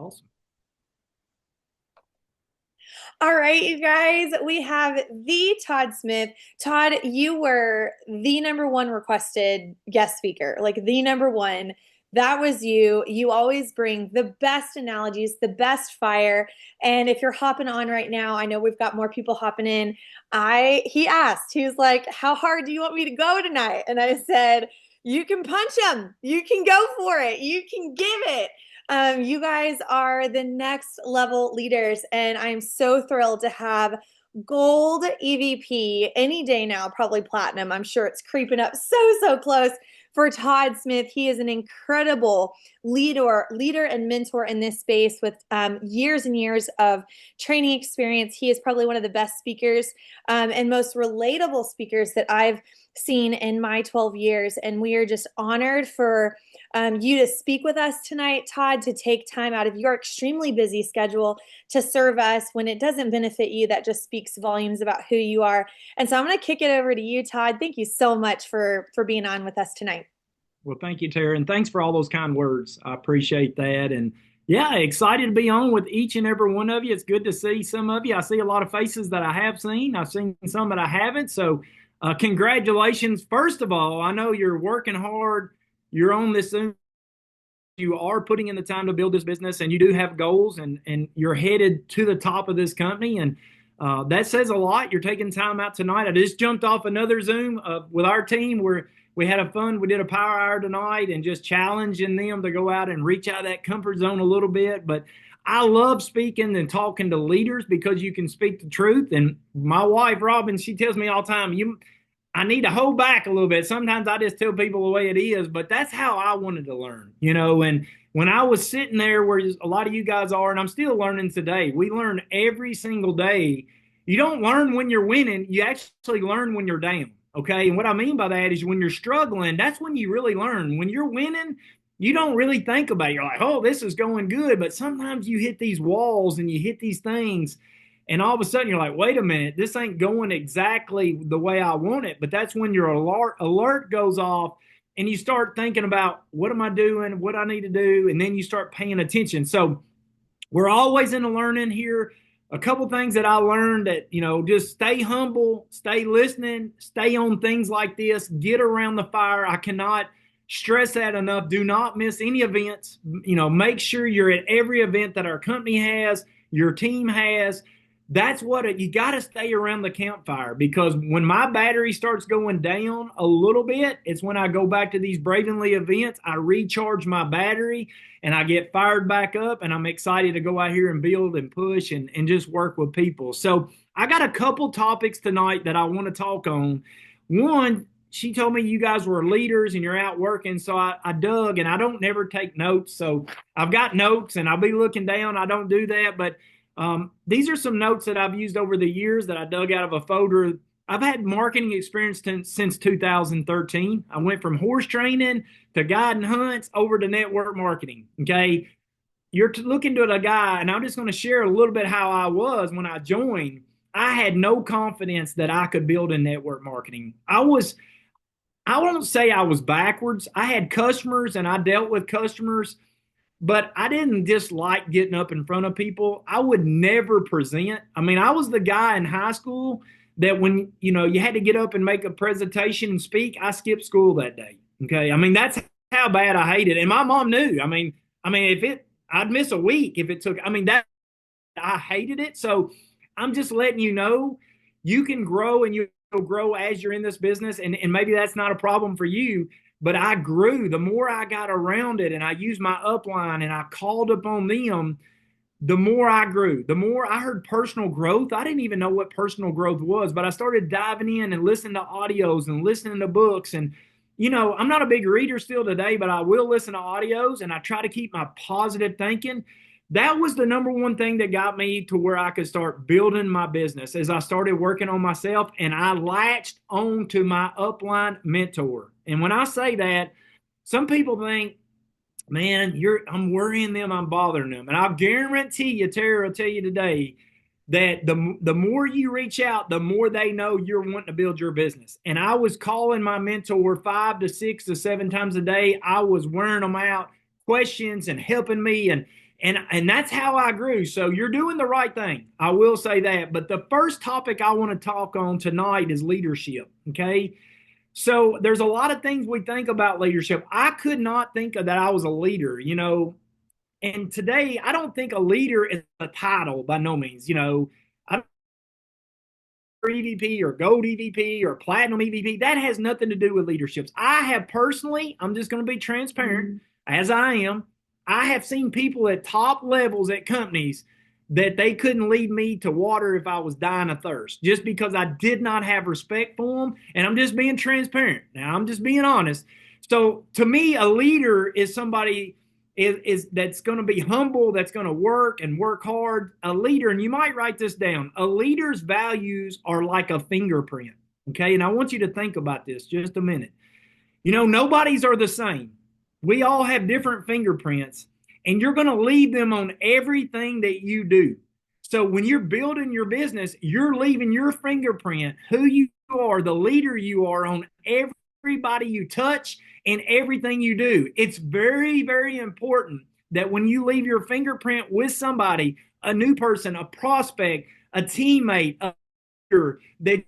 Awesome. All right, you guys, we have the Todd Smith. Todd, you were the number one requested guest speaker, like the number one. That was you. You always bring the best analogies, the best fire. And if you're hopping on right now, I know we've got more people hopping in. He asked, he was like, "How hard do you want me to go tonight?" And I said, "You can punch him. You can go for it. You can give it." You guys are the next level leaders, and I'm so thrilled to have gold EVP any day now, probably platinum. I'm sure it's creeping up so close for Todd Smith. He is an incredible leader and mentor in this space with years and years of training experience. He is probably one of the best speakers and most relatable speakers that I've seen in my 12 years. And we are just honored for you to speak with us tonight, Todd, to take time out of your extremely busy schedule to serve us when it doesn't benefit you. That just speaks volumes about who you are. And so I'm going to kick it over to you, Todd. Thank you so much for being on with us tonight. Well, thank you, Tara, and thanks for all those kind words. I appreciate that. And yeah, excited to be on with each and every one of you. It's good to see some of you. I see a lot of faces that I have seen. I've seen some that I haven't. So, congratulations. First of all, I know you're working hard. You're on this Zoom. You are putting in the time to build this business, and you do have goals, and you're headed to the top of this company. And that says a lot. You're taking time out tonight. I just jumped off another Zoom with our team where we had a fun. We did a power hour tonight and just challenging them to go out and reach out of that comfort zone a little bit. But I love speaking and talking to leaders because you can speak the truth. And my wife, Robin, she tells me all the time, I need to hold back a little bit. Sometimes I just tell people the way it is, but that's how I wanted to learn, you know. And when I was sitting there where a lot of you guys are, and I'm still learning today, we learn every single day. You don't learn when you're winning, you actually learn when you're down. Okay. And what I mean by that is when you're struggling, that's when you really learn. When you're winning, you don't really think about it. You're like, oh, this is going good. But sometimes you hit these walls and you hit these things and all of a sudden you're like, wait a minute, this ain't going exactly the way I want it. But that's when your alert goes off and you start thinking about what am I doing, what I need to do, and then you start paying attention. So we're always in the learning here. A couple things that I learned that, just stay humble, stay listening, stay on things like this, get around the fire. I cannot stress that enough. Do not miss any events. Make sure you're at every event that our company has, your team has. That's what you got to stay around the campfire, because when my battery starts going down a little bit, it's when I go back to these Bravenly events, I recharge my battery and I get fired back up, and I'm excited to go out here and build and push and just work with people. So I got a couple topics tonight that I want to talk on. One, she told me you guys were leaders and you're out working. So I dug, and I don't never take notes. So I've got notes and I'll be looking down. I don't do that, but these are some notes that I've used over the years that I dug out of a folder. I've had marketing experience since 2013. I went from horse training to guiding hunts over to network marketing. Okay. You're looking to a guy, and I'm just going to share a little bit how I was when I joined. I had no confidence that I could build in network marketing. I won't say I was backwards. I had customers and I dealt with customers, but I didn't dislike getting up in front of people. I would never present. I mean, I was the guy in high school that when, you had to get up and make a presentation and speak, I skipped school that day. Okay. I mean, that's how bad I hated it. And my mom knew. I'd miss a week if it took, that I hated it. So I'm just letting you know you can grow, and you'll grow as you're in this business. And maybe that's not a problem for you, but I grew. The more I got around it and I used my upline and I called upon them, the more I grew. The more I heard personal growth. I didn't even know what personal growth was, but I started diving in and listening to audios and listening to books. And, I'm not a big reader still today, but I will listen to audios and I try to keep my positive thinking. That was the number one thing that got me to where I could start building my business as I started working on myself, and I latched on to my upline mentor. And when I say that, some people think, man, I'm worrying them, I'm bothering them. And I'll guarantee you, Tara will tell you today that the more you reach out, the more they know you're wanting to build your business. And I was calling my mentor 5 to 6 to 7 times a day. I was wearing them out, questions and helping me, and that's how I grew. So you're doing the right thing. I will say that. But the first topic I want to talk on tonight is leadership. Okay. So there's a lot of things we think about leadership. I could not think of that I was a leader, and today I don't think a leader is a title by no means. I don't EVP or gold EVP or platinum EVP. That has nothing to do with leaderships. I have personally, I'm just going to be transparent as I am. I have seen people at top levels at companies that they couldn't lead me to water if I was dying of thirst just because I did not have respect for them. And I'm just being transparent. Now, I'm just being honest. So to me, a leader is somebody is that's going to be humble, that's going to work and work hard. A leader, and you might write this down, a leader's values are like a fingerprint. Okay. And I want you to think about this just a minute. Nobody's are the same. We all have different fingerprints, and you're going to leave them on everything that you do. So when you're building your business, you're leaving your fingerprint, who you are, the leader you are, on everybody you touch and everything you do. It's very, very important that when you leave your fingerprint with somebody, a new person, a prospect, a teammate, a leader, that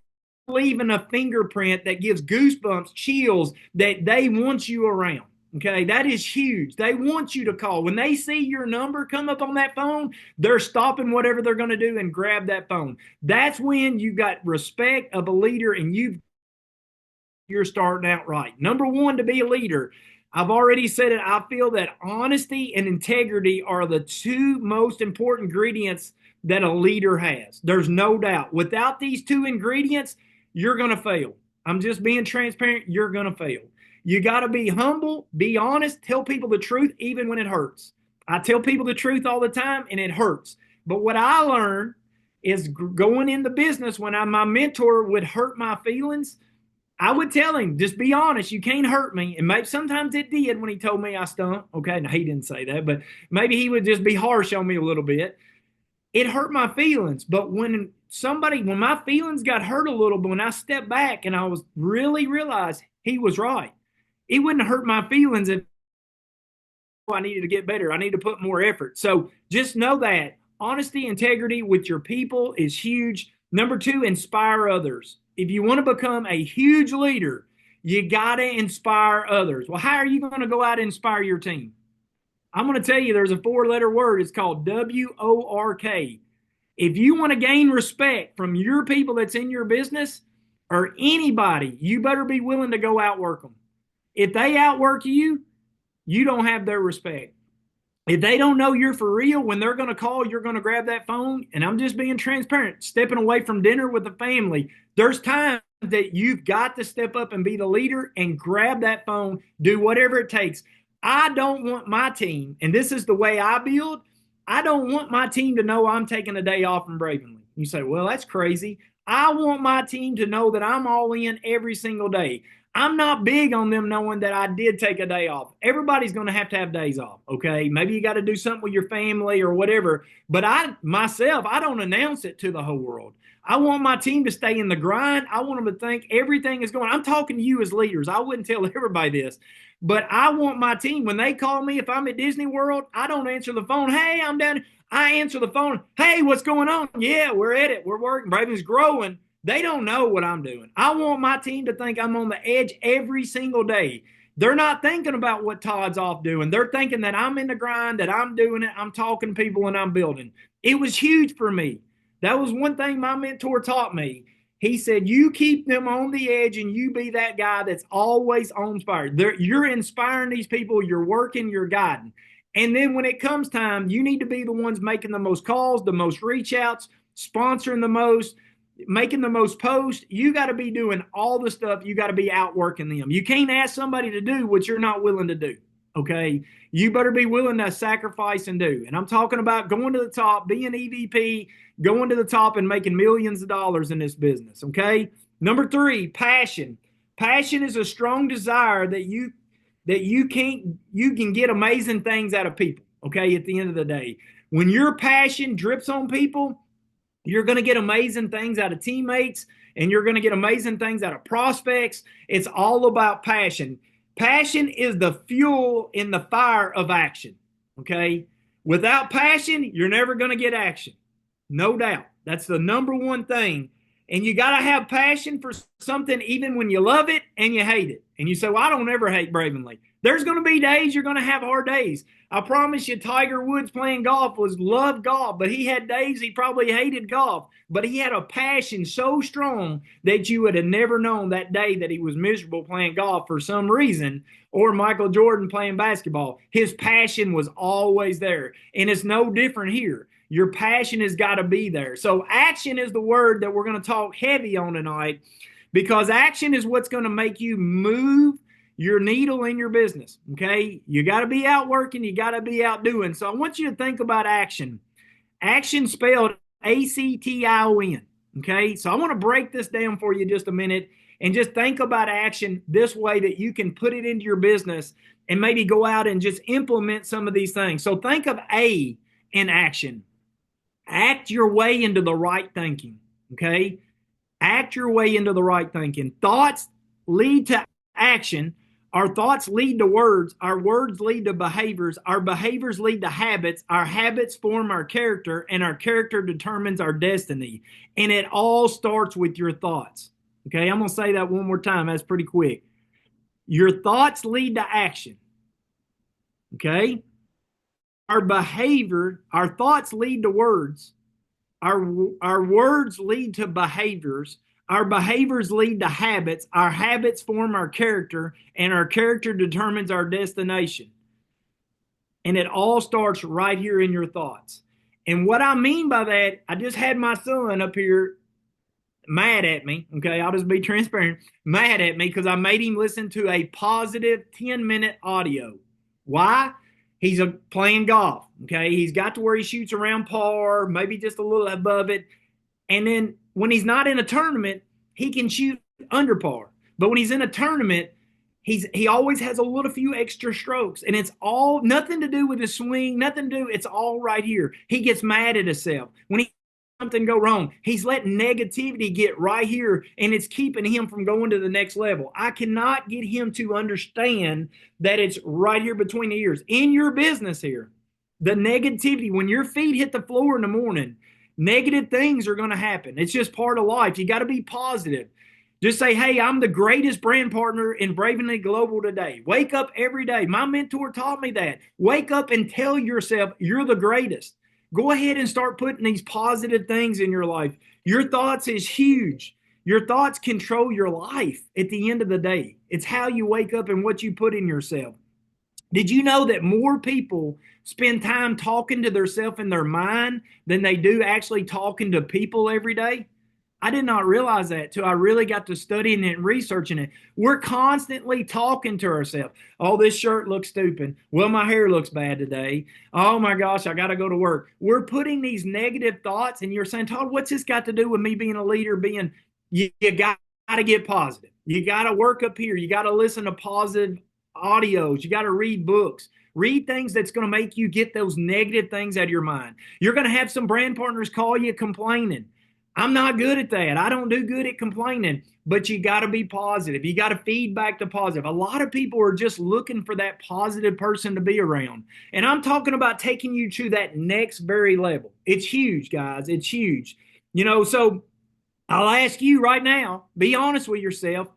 leaving a fingerprint that gives goosebumps, chills, that they want you around. Okay, that is huge. They want you to call. When they see your number come up on that phone, they're stopping whatever they're going to do and grab that phone. That's when you got respect of a leader and you're starting out right. Number one, to be a leader, I've already said it. I feel that honesty and integrity are the two most important ingredients that a leader has. There's no doubt. Without these two ingredients, you're going to fail. I'm just being transparent. You're going to fail. You got to be humble, be honest, tell people the truth, even when it hurts. I tell people the truth all the time, and it hurts. But what I learned is going into business, when my mentor would hurt my feelings, I would tell him, just be honest. You can't hurt me. And maybe sometimes it did when he told me I stunk. Okay, no, he didn't say that, but maybe he would just be harsh on me a little bit. It hurt my feelings. But when my feelings got hurt a little bit, when I stepped back and I was really realized he was right. It wouldn't hurt my feelings if I needed to get better. I need to put more effort. So just know that honesty, integrity with your people is huge. Number two, inspire others. If you want to become a huge leader, you got to inspire others. Well, how are you going to go out and inspire your team? I'm going to tell you there's a 4-letter word. It's called WORK. If you want to gain respect from your people that's in your business or anybody, you better be willing to go outwork them. If they outwork you, you don't have their respect. If they don't know you're for real, when they're going to call, you're going to grab that phone. And I'm just being transparent, stepping away from dinner with the family. There's times that you've got to step up and be the leader and grab that phone, do whatever it takes. I don't want my team, and this is the way I build, I don't want my team to know I'm taking a day off from Bravenly. You say, well, that's crazy. I want my team to know that I'm all in every single day. I'm not big on them knowing that I did take a day off. Everybody's going to have days off, okay? Maybe you got to do something with your family or whatever. But I don't announce it to the whole world. I want my team to stay in the grind. I want them to think everything is going. I'm talking to you as leaders. I wouldn't tell everybody this. But I want my team, when they call me, if I'm at Disney World, I don't answer the phone. Hey, I'm down. I answer the phone. Hey, what's going on? Yeah, we're at it. We're working. Braven's growing. They don't know what I'm doing. I want my team to think I'm on the edge every single day. They're not thinking about what Todd's off doing. They're thinking that I'm in the grind, that I'm doing it, I'm talking to people, and I'm building. It was huge for me. That was one thing my mentor taught me. He said, you keep them on the edge and you be that guy that's always on fire. You're inspiring these people. You're working, you're guiding. And then when it comes time, you need to be the ones making the most calls, the most reach outs, sponsoring the most, making the most posts. You got to be doing all the stuff. You got to be outworking them. You can't ask somebody to do what you're not willing to do. Okay. You better be willing to sacrifice and do. And I'm talking about going to the top, being EVP, going to the top and making millions of dollars in this business. Okay. Number 3, passion. Passion is a strong desire that you can get amazing things out of people. Okay. At the end of the day, when your passion drips on people, you're going to get amazing things out of teammates, and you're going to get amazing things out of prospects. It's all about passion. Passion is the fuel in the fire of action. Okay. Without passion, you're never going to get action. No doubt. That's the number one thing. And you got to have passion for something even when you love it and you hate it. And you say, well, I don't ever hate Bravenly. There's going to be days you're going to have hard days. I promise you, Tiger Woods playing golf was loved golf, but he had days he probably hated golf. But he had a passion so strong that you would have never known that day that he was miserable playing golf for some reason, or Michael Jordan playing basketball. His passion was always there. And it's no different here. Your passion has got to be there. So action is the word that we're going to talk heavy on tonight, because action is what's going to make you move your needle in your business. Okay. You got to be out working. You got to be out doing. So I want you to think about action. Action spelled ACTION. Okay. So I want to break this down for you just a minute and just think about action this way that you can put it into your business and maybe go out and just implement some of these things. So think of A in action. Act your way into the right thinking. Okay. Act your way into the right thinking. Thoughts lead to action. Our thoughts lead to words. Our words lead to behaviors. Our behaviors lead to habits. Our habits form our character, and our character determines our destiny. And it all starts with your thoughts. Okay, I'm going to say that one more time. That's pretty quick. Your thoughts lead to action. Okay? Our thoughts lead to words. Our words lead to behaviors. Our behaviors lead to habits. Our habits form our character, and our character determines our destination. And it all starts right here in your thoughts. And what I mean by that, I just had my son up here mad at me. Okay, I'll just be transparent. Mad at me because I made him listen to a positive 10-minute audio. Why? He's playing golf. Okay, he's got to where he shoots around par, maybe just a little above it. And then when he's not in a tournament, he can shoot under par. But when he's in a tournament, he always has a little few extra strokes, and it's all nothing to do with his swing, nothing to do. It's all right here. He gets mad at himself when he something go wrong. He's letting negativity get right here, and it's keeping him from going to the next level. I cannot get him to understand that it's right here between the ears. In your business here, the negativity, when your feet hit the floor in the morning, negative things are going to happen. It's just part of life. You got to be positive. Just say, hey, I'm the greatest brand partner in Bravenly Global today. Wake up every day. My mentor taught me that. Wake up and tell yourself you're the greatest. Go ahead and start putting these positive things in your life. Your thoughts is huge. Your thoughts control your life at the end of the day. It's how you wake up and what you put in yourself. Did you know that more people spend time talking to themselves in their mind than they do actually talking to people every day? I did not realize that till I really got to studying it and researching it. We're constantly talking to ourselves. Oh, this shirt looks stupid. Well, my hair looks bad today. Oh my gosh, I got to go to work. We're putting these negative thoughts, and you're saying, Todd, what's this got to do with me being a leader? You got to get positive. You got to work up here. You got to listen to positive audios. You got to read books. Read things that's going to make you get those negative things out of your mind. You're going to have some brand partners call you complaining. I'm not good at that. I don't do good at complaining, but you got to be positive. You got to feed back to positive. A lot of people are just looking for that positive person to be around. And I'm talking about taking you to that next very level. It's huge, guys. It's huge. So I'll ask you right now, be honest with yourself.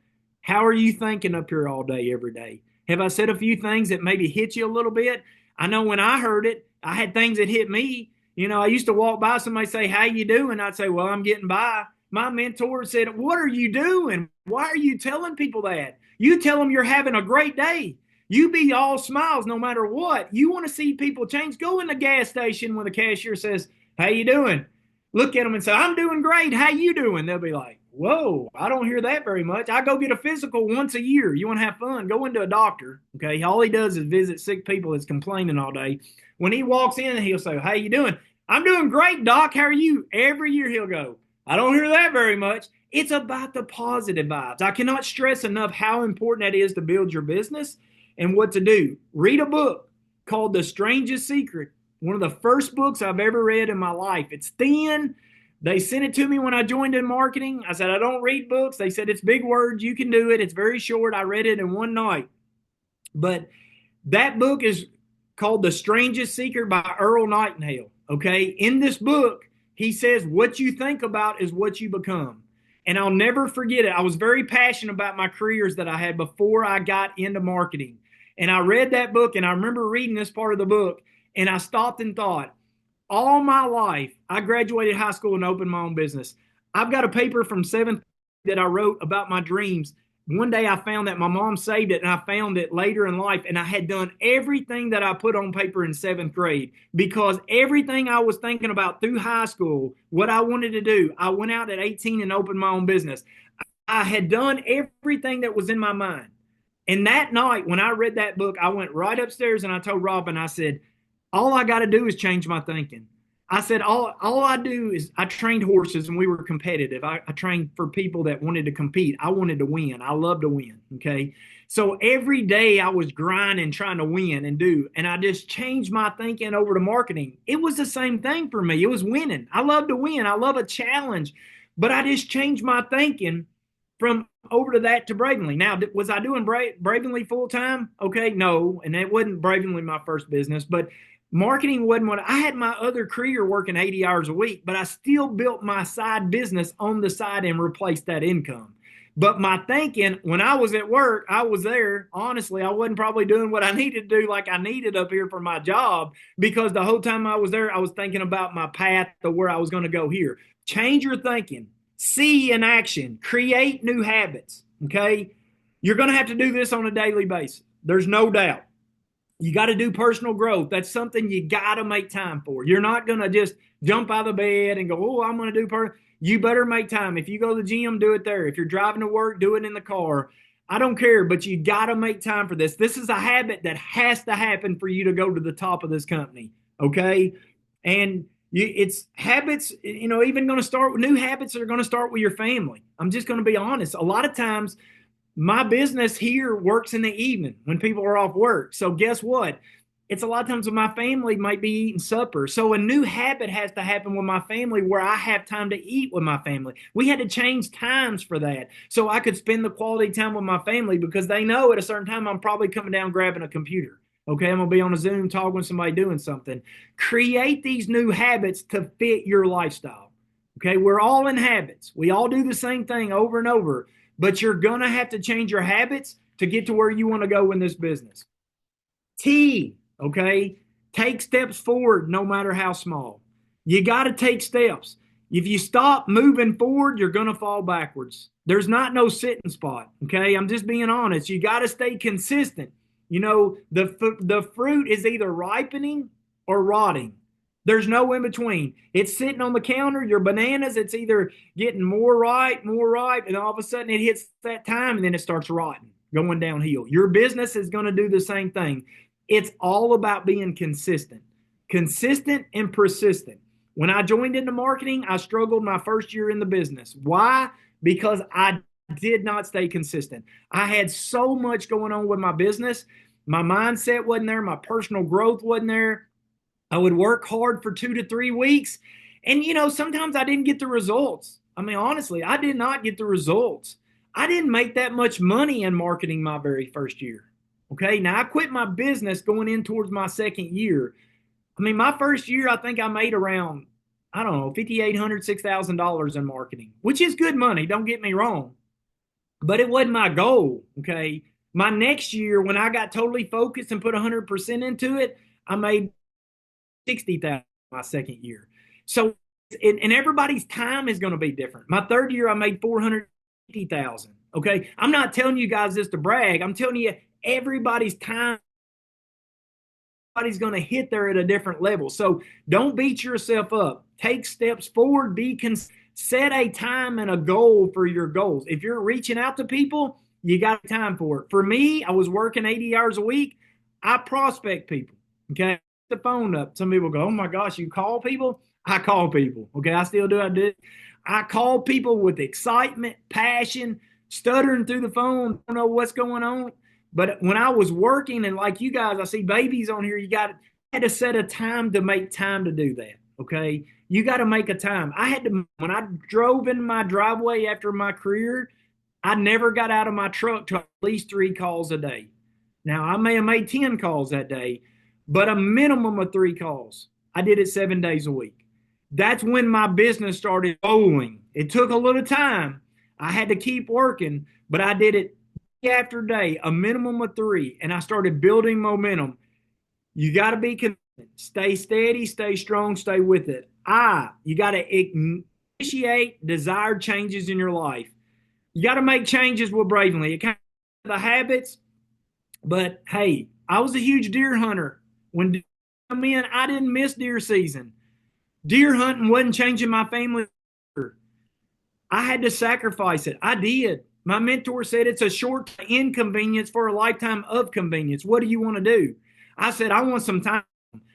How are you thinking up here all day, every day? Have I said a few things that maybe hit you a little bit? I know when I heard it, I had things that hit me. I used to walk by somebody say, how you doing? I'd say, well, I'm getting by. My mentor said, what are you doing? Why are you telling people that? You tell them you're having a great day. You be all smiles no matter what. You want to see people change. Go in the gas station when the cashier says, how you doing? Look at them and say, I'm doing great. How you doing? They'll be like, whoa, I don't hear that very much. I go get a physical once a year. You want to have fun? Go into a doctor. Okay. All he does is visit sick people that's complaining all day. When he walks in, he'll say, how you doing? I'm doing great, Doc. How are you? Every year he'll go, I don't hear that very much. It's about the positive vibes. I cannot stress enough how important that is to build your business and what to do. Read a book called The Strangest Secret. One of the first books I've ever read in my life. It's thin. They sent it to me when I joined in marketing. I said, I don't read books. They said, it's big words. You can do it. It's very short. I read it in one night. But that book is called The Strangest Secret by Earl Nightingale. Okay. In this book, he says, what you think about is what you become. And I'll never forget it. I was very passionate about my careers that I had before I got into marketing. And I read that book, and I remember reading this part of the book, and I stopped and thought, all my life, I graduated high school and opened my own business. I've got a paper from seventh that I wrote about my dreams. One day I found that my mom saved it, and I found it later in life, and I had done everything that I put on paper in seventh grade, because everything I was thinking about through high school, what I wanted to do, I went out at 18 and opened my own business. I had done everything that was in my mind. And that night when I read that book, I went right upstairs and I told Robin, I said, all I got to do is change my thinking. I said, all I do is I trained horses and we were competitive. I trained for people that wanted to compete. I wanted to win. I love to win. Okay. So every day I was grinding, trying to win and do, and I just changed my thinking over to marketing. It was the same thing for me. It was winning. I love to win. I love a challenge, but I just changed my thinking from over to that to Bravenly. Now, was I doing Bravenly full time? Okay. No. And it wasn't Bravenly my first business, but marketing wasn't what I had. My other career working 80 hours a week, but I still built my side business on the side and replaced that income. But my thinking when I was at work, I was there. Honestly, I wasn't probably doing what I needed to do like I needed up here for my job, because the whole time I was there, I was thinking about my path to where I was going to go here. Change your thinking, see in action, create new habits. Okay. You're going to have to do this on a daily basis. There's no doubt. You got to do personal growth. That's something you got to make time for. You're not going to just jump out of the bed and go, oh, I'm going to do You better make time. If you go to the gym, do it there. If you're driving to work, do it in the car. I don't care, but you got to make time for this. This is a habit that has to happen for you to go to the top of this company. Okay. And it's habits, even going to start with new habits that are going to start with your family. I'm just going to be honest. A lot of times, my business here works in the evening when people are off work. So guess what? It's a lot of times when my family might be eating supper. So a new habit has to happen with my family where I have time to eat with my family. We had to change times for that so I could spend the quality time with my family, because they know at a certain time I'm probably coming down grabbing a computer. Okay, I'm going to be on a Zoom talking with somebody doing something. Create these new habits to fit your lifestyle. Okay, we're all in habits. We all do the same thing over and over. But you're going to have to change your habits to get to where you want to go in this business. T, okay? Take steps forward no matter how small. You got to take steps. If you stop moving forward, you're going to fall backwards. There's not no sitting spot, okay? I'm just being honest. You got to stay consistent. The fruit is either ripening or rotting. There's no in between. It's sitting on the counter. Your bananas, it's either getting more ripe, and all of a sudden it hits that time and then it starts rotting, going downhill. Your business is going to do the same thing. It's all about being consistent and persistent. When I joined into marketing, I struggled my first year in the business. Why? Because I did not stay consistent. I had so much going on with my business. My mindset wasn't there. My personal growth wasn't there. I would work hard for 2 to 3 weeks. And, sometimes I didn't get the results. I mean, honestly, I did not get the results. I didn't make that much money in marketing my very first year. Okay. Now I quit my business going in towards my second year. I mean, my first year, I think I made around, I don't know, $5,800, $6,000 in marketing, which is good money. Don't get me wrong, but it wasn't my goal. Okay. My next year, when I got totally focused and put 100% into it, I made 60,000 my second year. So, and everybody's time is going to be different. My third year, I made 450,000. Okay. I'm not telling you guys this to brag. I'm telling you everybody's time, everybody's going to hit there at a different level. So don't beat yourself up. Take steps forward. Set a time and a goal for your goals. If you're reaching out to people, you got time for it. For me, I was working 80 hours a week. I prospect people. Okay. The phone up. Some people go, oh my gosh, you call people? I call people. Okay, I still do. I call people with excitement, passion, stuttering through the phone, don't know what's going on. But when I was working, and like you guys, I see babies on here, had to set a time to make time to do that. Okay, you got to make a time. When I drove in my driveway after my career, I never got out of my truck to at least 3 calls a day. Now, I may have made 10 calls that day, but a minimum of 3 calls. I did it 7 days a week. That's when my business started rolling. It took a little time. I had to keep working, but I did it day after day, a minimum of 3, and I started building momentum. You got to be consistent. Stay steady, stay strong, stay with it. You got to initiate desired changes in your life. You got to make changes with Bravely. It kind of the habits, but hey, I was a huge deer hunter. When deer come in, I didn't miss deer season. Deer hunting wasn't changing my family. I had to sacrifice it. I did. My mentor said it's a short inconvenience for a lifetime of convenience. What do you want to do? I said, I want some time.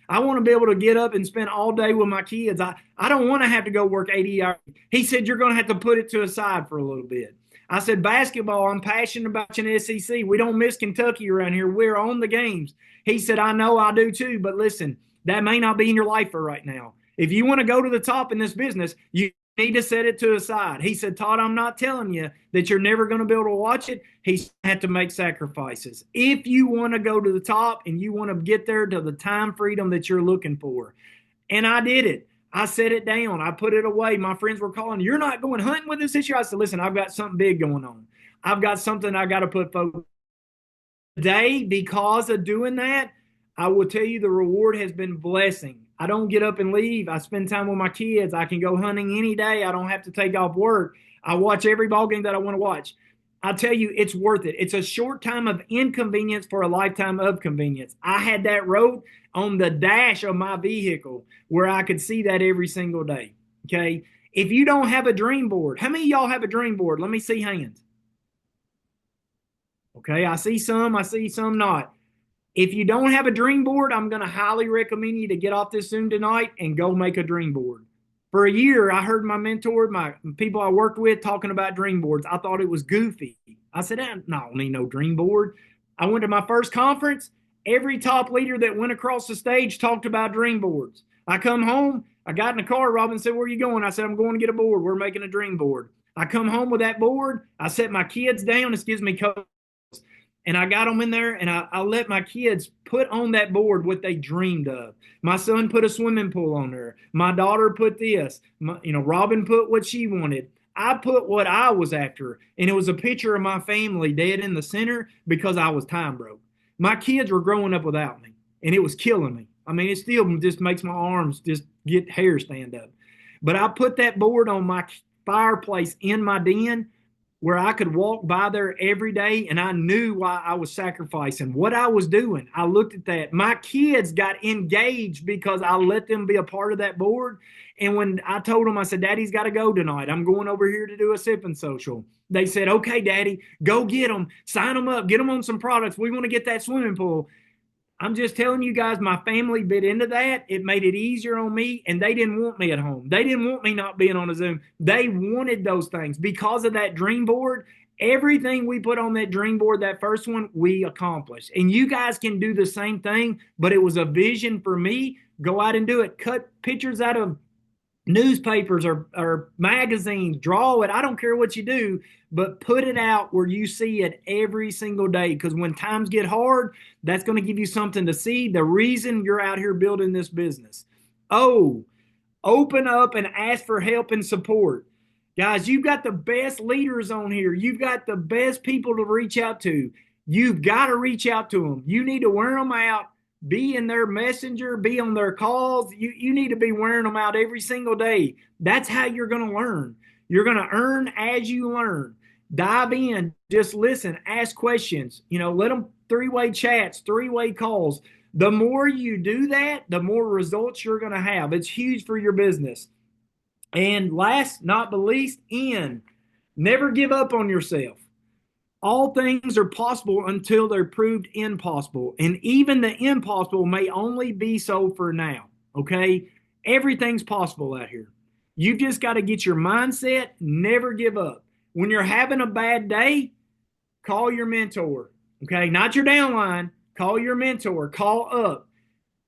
I want to be able to get up and spend all day with my kids. I don't want to have to go work 80 hours. He said, you're going to have to put it to a side for a little bit. I said, basketball, I'm passionate about an SEC. We don't miss Kentucky around here. We're on the games. He said, I know, I do too. But listen, that may not be in your life for right now. If you want to go to the top in this business, you need to set it to a side. He said, Todd, I'm not telling you that you're never going to be able to watch it. He had to make sacrifices. If you want to go to the top and you want to get there to the time freedom that you're looking for. And I did it. I set it down. I put it away. My friends were calling, you're not going hunting with us this year? I said, listen, I've got something big going on. I've got something I got to put focus. Today, because of doing that, I will tell you the reward has been blessing. I don't get up and leave. I spend time with my kids. I can go hunting any day. I don't have to take off work. I watch every ball game that I want to watch. I tell you, it's worth it. It's a short time of inconvenience for a lifetime of convenience. I had that wrote on the dash of my vehicle where I could see that every single day. Okay. If you don't have a dream board, how many of y'all have a dream board? Let me see hands. Okay. I see some not. If you don't have a dream board, I'm going to highly recommend you to get off this Zoom tonight and go make a dream board. For a year, I heard my mentor, my people I worked with talking about dream boards. I thought it was goofy. I said, I don't need no dream board. I went to my first conference. Every top leader that went across the stage talked about dream boards. I come home. I got in the car. Robin said, where are you going? I said, I'm going to get a board. We're making a dream board. I come home with that board. I set my kids down. This gives me coach. And I got them in there, and I let my kids put on that board what they dreamed of. My son put a swimming pool on there. My daughter put this. Robin put what she wanted. I put what I was after, and it was a picture of my family dead in the center because I was time broke. My kids were growing up without me, and it was killing me. I mean, it still just makes my arms just get hair stand up. But I put that board on my fireplace in my den where I could walk by there every day, and I knew why I was sacrificing, what I was doing. I looked at that. My kids got engaged because I let them be a part of that board. And when I told them, I said, Daddy's got to go tonight. I'm going over here to do a sipping social. They said, okay, Daddy, go get them, sign them up, get them on some products. We want to get that swimming pool. I'm just telling you guys, my family bit into that. It made it easier on me, and they didn't want me at home. They didn't want me not being on a Zoom. They wanted those things because of that dream board. Everything we put on that dream board, that first one, we accomplished. And you guys can do the same thing, but it was a vision for me. Go out and do it. Cut pictures out of newspapers or magazines, draw it. I don't care what you do, but put it out where you see it every single day. Because when times get hard, that's going to give you something to see. The reason you're out here building this business. Oh, open up and ask for help and support. Guys, you've got the best leaders on here. You've got the best people to reach out to. You've got to reach out to them. You need to wear them out. Be in their messenger, be on their calls. You need to be wearing them out every single day. That's how you're going to learn. You're going to earn as you learn. Dive in, just listen, ask questions. Let them three-way chats, three-way calls. The more you do that, the more results you're going to have. It's huge for your business. And last not the least, never give up on yourself. All things are possible until they're proved impossible. And even the impossible may only be so for now. Okay? Everything's possible out here. You've just got to get your mindset, never give up. When you're having a bad day, call your mentor. Okay? Not your downline. Call your mentor. Call up.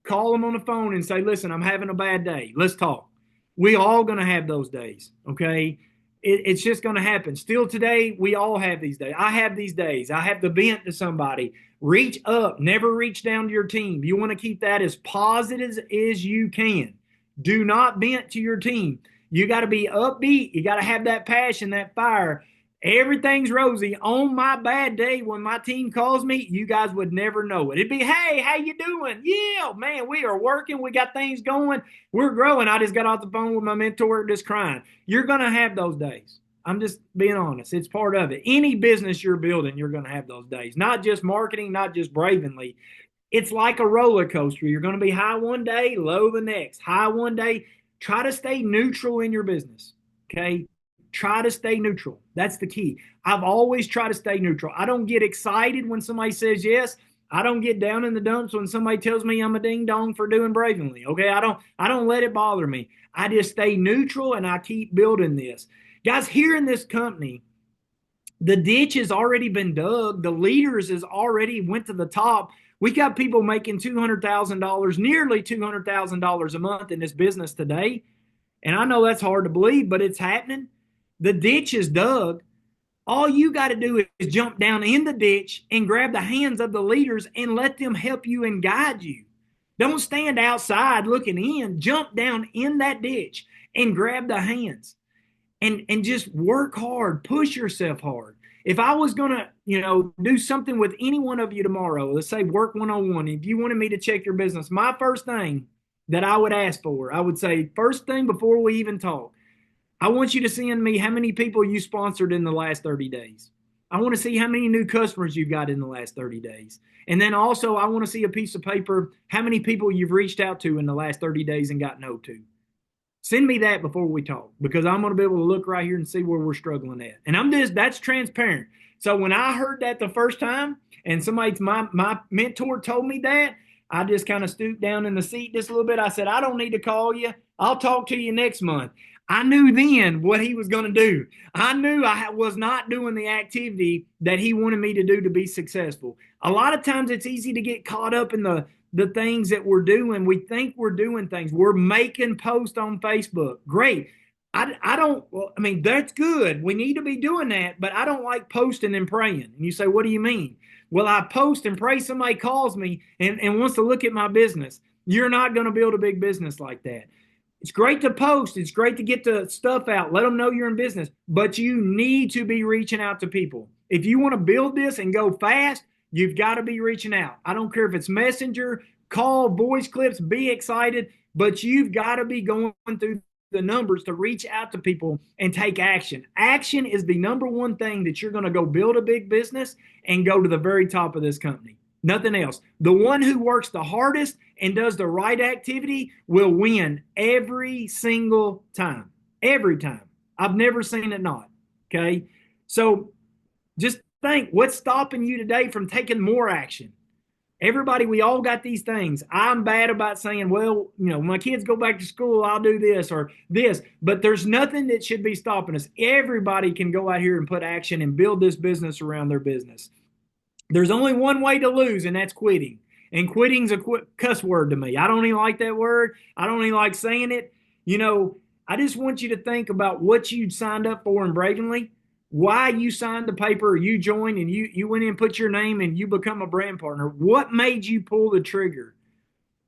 Call them on the phone and say, listen, I'm having a bad day. Let's talk. We all going to have those days. Okay? it's just going to happen. Still today, we all have these days. I have these days. I have to vent to somebody. Reach up, never reach down to your team. You want to keep that as positive as you can. Do not vent to your team. You got to be upbeat. You got to have that passion, that fire. Everything's rosy. On my bad day, when my team calls me, you guys would never know it. It'd be, hey, how you doing? Yeah, man, we are working. We got things going. We're growing. I just got off the phone with my mentor just crying. You're going to have those days. I'm just being honest. It's part of it. Any business you're building, you're going to have those days. Not just marketing, not just Bravenly. It's like a roller coaster. You're going to be high one day, low the next. High one day. Try to stay neutral in your business. Okay. Try to stay neutral. That's the key. I've always tried to stay neutral. I don't get excited when somebody says yes. I don't get down in the dumps when somebody tells me I'm a ding dong for doing Bravenly. Okay. I don't let it bother me. I just stay neutral and I keep building this. Guys, here in this company, the ditch has already been dug. The leaders has already went to the top. We got people making $200,000, nearly $200,000 a month in this business today. And I know that's hard to believe, but it's happening. The ditch is dug. All you got to do is jump down in the ditch and grab the hands of the leaders and let them help you and guide you. Don't stand outside looking in. Jump down in that ditch and grab the hands and just work hard. Push yourself hard. If I was going to, do something with any one of you tomorrow, let's say work 101, if you wanted me to check your business, my first thing that I would ask for, I would say, first thing before we even talk, I want you to send me how many people you sponsored in the last 30 days. I want to see how many new customers you got in the last 30 days. And then also, I want to see a piece of paper, how many people you've reached out to in the last 30 days and got no to. Send me that before we talk, because I'm going to be able to look right here and see where we're struggling at. And that's transparent. So when I heard that the first time and my mentor told me that, I just kind of stooped down in the seat just a little bit. I said, I don't need to call you. I'll talk to you next month. I knew then what he was going to do. I knew I was not doing the activity that he wanted me to do to be successful. A lot of times it's easy to get caught up in the things that we're doing. We think we're doing things. We're making posts on Facebook. Great. That's good. We need to be doing that, but I don't like posting and praying. And you say, what do you mean? Well, I post and pray somebody calls me and wants to look at my business. You're not going to build a big business like that. It's great to post. It's great to get the stuff out. Let them know you're in business. But you need to be reaching out to people. If you want to build this and go fast, you've got to be reaching out. I don't care if it's messenger, call, voice clips, be excited, but you've got to be going through the numbers to reach out to people and take action. Action is the number one thing that you're going to go build a big business and go to the very top of this company. Nothing else. The one who works the hardest and does the right activity will win every single time. Every time. I've never seen it not. Okay? So just think, what's stopping you today from taking more action? Everybody, we all got these things. I'm bad about saying, well, my kids go back to school, I'll do this or this. But there's nothing that should be stopping us. Everybody can go out here and put action and build this business around their business. There's only one way to lose, and that's quitting. And quitting's a cuss word to me. I don't even like that word. I don't even like saying it. I just want you to think about what you signed up for in Bradenly, why you signed the paper, or you joined and you went in and put your name and you become a brand partner. What made you pull the trigger?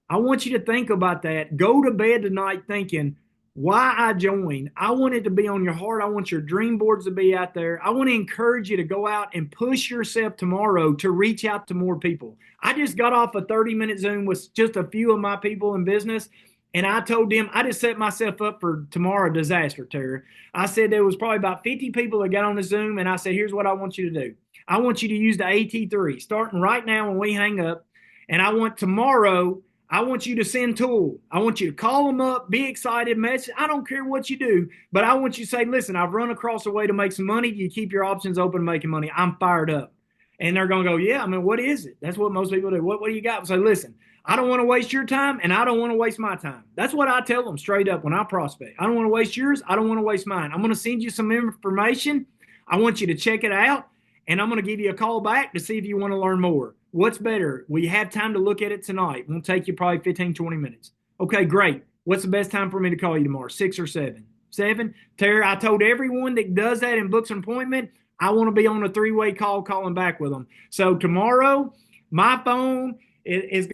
I want you to think about that. Go to bed tonight thinking, why I joined. I want it to be on your heart. I want your dream boards to be out there. I want to encourage you to go out and push yourself tomorrow to reach out to more people. I just got off a 30-minute Zoom with just a few of my people in business, and I told them, I just set myself up for tomorrow disaster, Terry. I said there was probably about 50 people that got on the Zoom, and I said, here's what I want you to do. I want you to use the AT3, starting right now when we hang up, and I want tomorrow – I want you to send tool. I want you to call them up, be excited, message. I don't care what you do, but I want you to say, listen, I've run across a way to make some money. You keep your options open making money. I'm fired up. And they're going to go, yeah, what is it? That's what most people do. What do you got? So listen, I don't want to waste your time and I don't want to waste my time. That's what I tell them straight up when I prospect. I don't want to waste yours. I don't want to waste mine. I'm going to send you some information. I want you to check it out. And I'm going to give you a call back to see if you want to learn more. What's better? We have time to look at it tonight. It won't take you probably 15, 20 minutes. Okay, great. What's the best time for me to call you tomorrow? 6 or 7? 7. Tara, I told everyone that does that and books an appointment, I want to be on a 3-way call calling back with them. So tomorrow, my phone is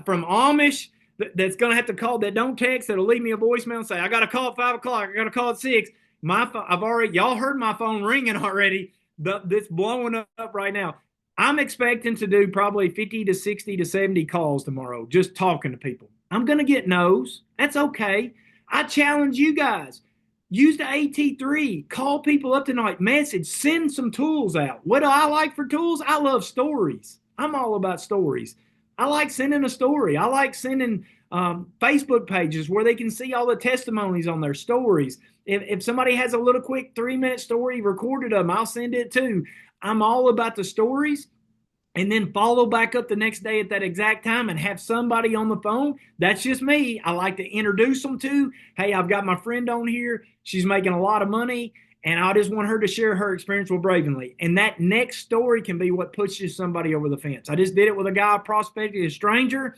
from Amish that's going to have to call that don't text, that'll leave me a voicemail and say, I got to call at 5 o'clock. I got to call at 6. I've already, y'all heard my phone ringing already. That's blowing up right now. I'm expecting to do probably 50 to 60 to 70 calls tomorrow, just talking to people. I'm going to get no's. That's okay. I challenge you guys. Use the AT3. Call people up tonight. Message. Send some tools out. What do I like for tools? I love stories. I'm all about stories. I like sending a story. I like sending Facebook pages where they can see all the testimonies on their stories. If somebody has a little quick 3-minute story recorded of them, I'll send it too. I'm all about the stories, and then follow back up the next day at that exact time and have somebody on the phone. That's just me. I like to introduce them to, hey, I've got my friend on here. She's making a lot of money, and I just want her to share her experience with Bravenly. And that next story can be what pushes somebody over the fence. I just did it with a guy prospecting a stranger.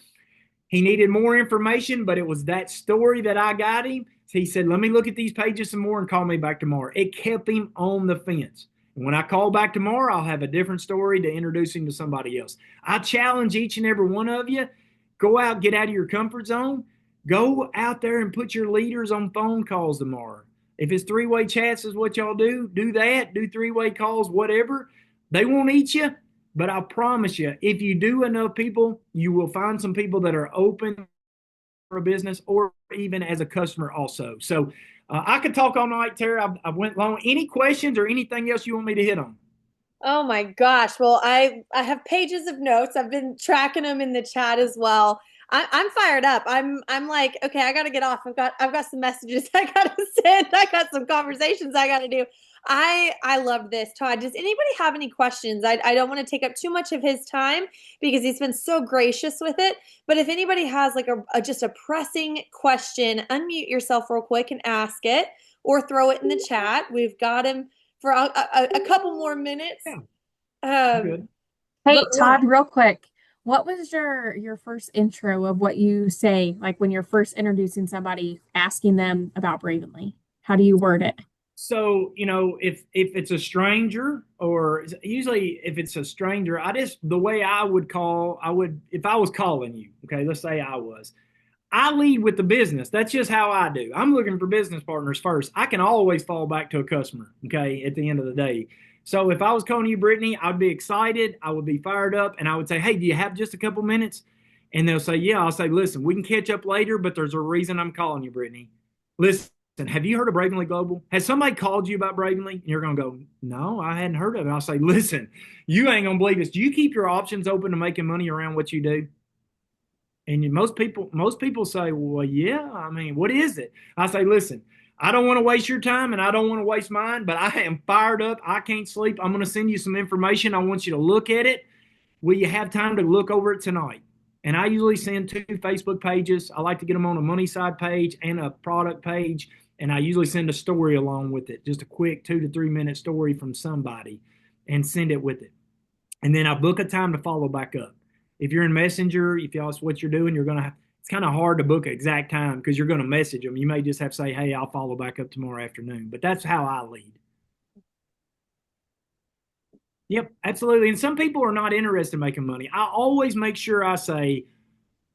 He needed more information, but it was that story that I got him. So he said, let me look at these pages some more and call me back tomorrow. It kept him on the fence. And when I call back tomorrow, I'll have a different story to introduce him to somebody else. I challenge each and every one of you, go out, get out of your comfort zone. Go out there and put your leaders on phone calls tomorrow. If it's 3-way chats is what y'all do that. Do 3-way calls, whatever. They won't eat you, but I promise you, if you do enough people, you will find some people that are open for a business or even as a customer also. So I could talk all night, Tara. I went long. Any questions or anything else you want me to hit on? Oh my gosh. Well, I have pages of notes. I've been tracking them in the chat as well. I'm fired up. I'm like, okay, I gotta get off. I've got some messages I gotta send. I got some conversations I gotta do. I love this. Todd, does anybody have any questions? I don't want to take up too much of his time because he's been so gracious with it. But if anybody has like just a pressing question, unmute yourself real quick and ask it, or throw it in the chat. We've got him for a couple more minutes. Yeah, I'm Um, good. Hey, but Todd, real quick. What was your first intro of what you say, like when you're first introducing somebody, asking them about Bravenly? How do you word it? So, if it's a stranger, or usually if it's a stranger, the way I would call, if I was calling you, okay, let's say I lead with the business. That's just how I do. I'm looking for business partners first. I can always fall back to a customer, okay, at the end of the day. So if I was calling you, Brittany, I'd be excited. I would be fired up, and I would say, hey, do you have just a couple minutes? And they'll say, yeah. I'll say, listen, we can catch up later, but there's a reason I'm calling you, Brittany. Listen, have you heard of Bravenly Global? Has somebody called you about Bravenly? And you're going to go, no, I hadn't heard of it. I'll say, listen, you ain't going to believe this. Do you keep your options open to making money around what you do? And most people say, well, yeah, I mean, what is it? I say, listen, I don't want to waste your time and I don't want to waste mine, but I am fired up. I can't sleep. I'm going to send you some information. I want you to look at it. Will you have time to look over it tonight? And I usually send 2 Facebook pages. I like to get them on a money side page and a product page. And I usually send a story along with it, just a quick 2 to 3 minute story from somebody, and send it with it. And then I book a time to follow back up. If you're in Messenger, if y'all what you're doing, it's kind of hard to book an exact time because you're going to message them. You may just have to say, hey, I'll follow back up tomorrow afternoon. But that's how I lead. Yep, absolutely. And some people are not interested in making money. I always make sure I say,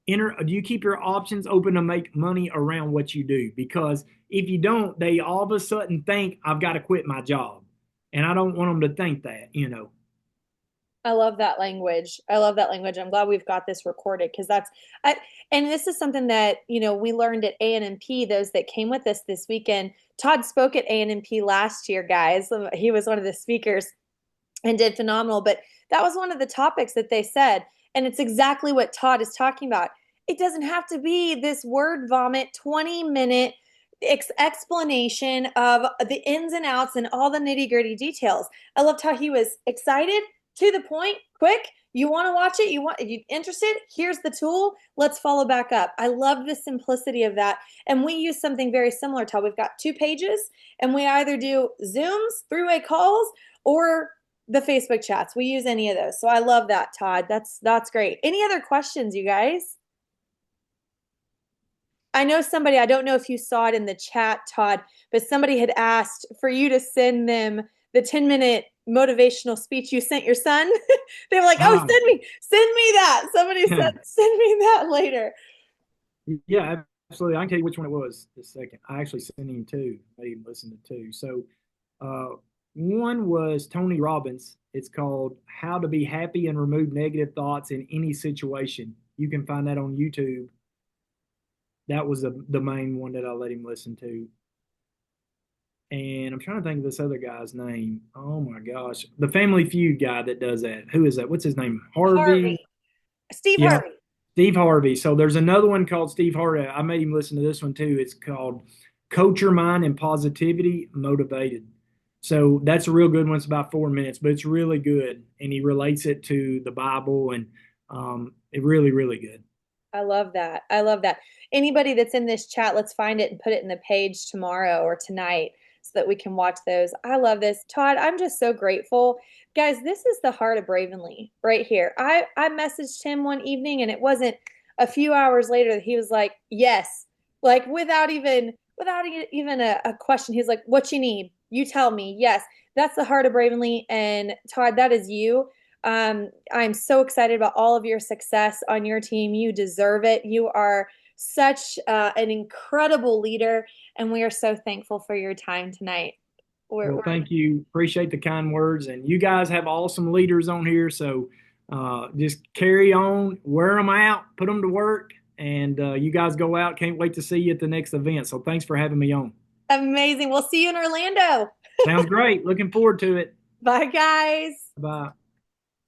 do you keep your options open to make money around what you do? Because if you don't, they all of a sudden think I've got to quit my job. And I don't want them to think that. I love that language. I love that language. I'm glad we've got this recorded because and this is something that, we learned at A&MP, those that came with us this weekend. Todd spoke at A&MP last year, guys. He was one of the speakers and did phenomenal. But that was one of the topics that they said. And it's exactly what Todd is talking about. It doesn't have to be this word vomit, 20-minute explanation of the ins and outs and all the nitty-gritty details. I loved how he was excited, to the point, quick. You want to watch it? You interested? Here's the tool. Let's follow back up. I love the simplicity of that. And we use something very similar, Todd. We've got 2 pages, and we either do Zooms, 3-way calls, or the Facebook chats. We use any of those. So I love that, Todd. That's great. Any other questions, you guys? I know somebody, I don't know if you saw it in the chat, Todd, but somebody had asked for you to send them the 10-minute motivational speech you sent your son. They were like, oh, Ah, send me that. Somebody said, send me that later. yeah, absolutely. I can tell you which one it was this second. I actually sent him two, made him listen to two. So uh, one was Tony Robbins. It's called How to Be Happy and Remove Negative Thoughts in Any Situation. You can find that on YouTube. That was the main one that I let him listen to. And I'm trying to think of this other guy's name. Oh my gosh. The Family Feud guy that does that. Who is that? What's his name? Harvey? Harvey. Steve Yeah, Harvey. Steve Harvey. So there's another one called Steve Harvey. I made him listen to this one too. It's called Coach Your Mind and Positivity Motivated. So that's a real good one. It's about 4 minutes, but it's really good. And he relates it to the Bible and it really, really good. I love that. I love that. Anybody that's in this chat, let's find it and put it in the page tomorrow or tonight so that we can watch those. I love this. Todd, I'm just so grateful. Guys, this is the heart of Bravenly right here. I messaged him one evening and it wasn't a few hours later that he was like, yes, like without even a question. He's like, what you need? You tell me. Yes, that's the heart of Bravenly. And Todd, that is you. I'm so excited about all of your success on your team. You deserve it. You are such an incredible leader, and we are so thankful for your time tonight. Well, thank you. Appreciate the kind words. And you guys have awesome leaders on here. So just carry on, wear them out, put them to work. And you guys go out. Can't wait to see you at the next event. So thanks for having me on. Amazing. We'll see you in Orlando. Sounds great. Looking forward to it. Bye, guys. Bye.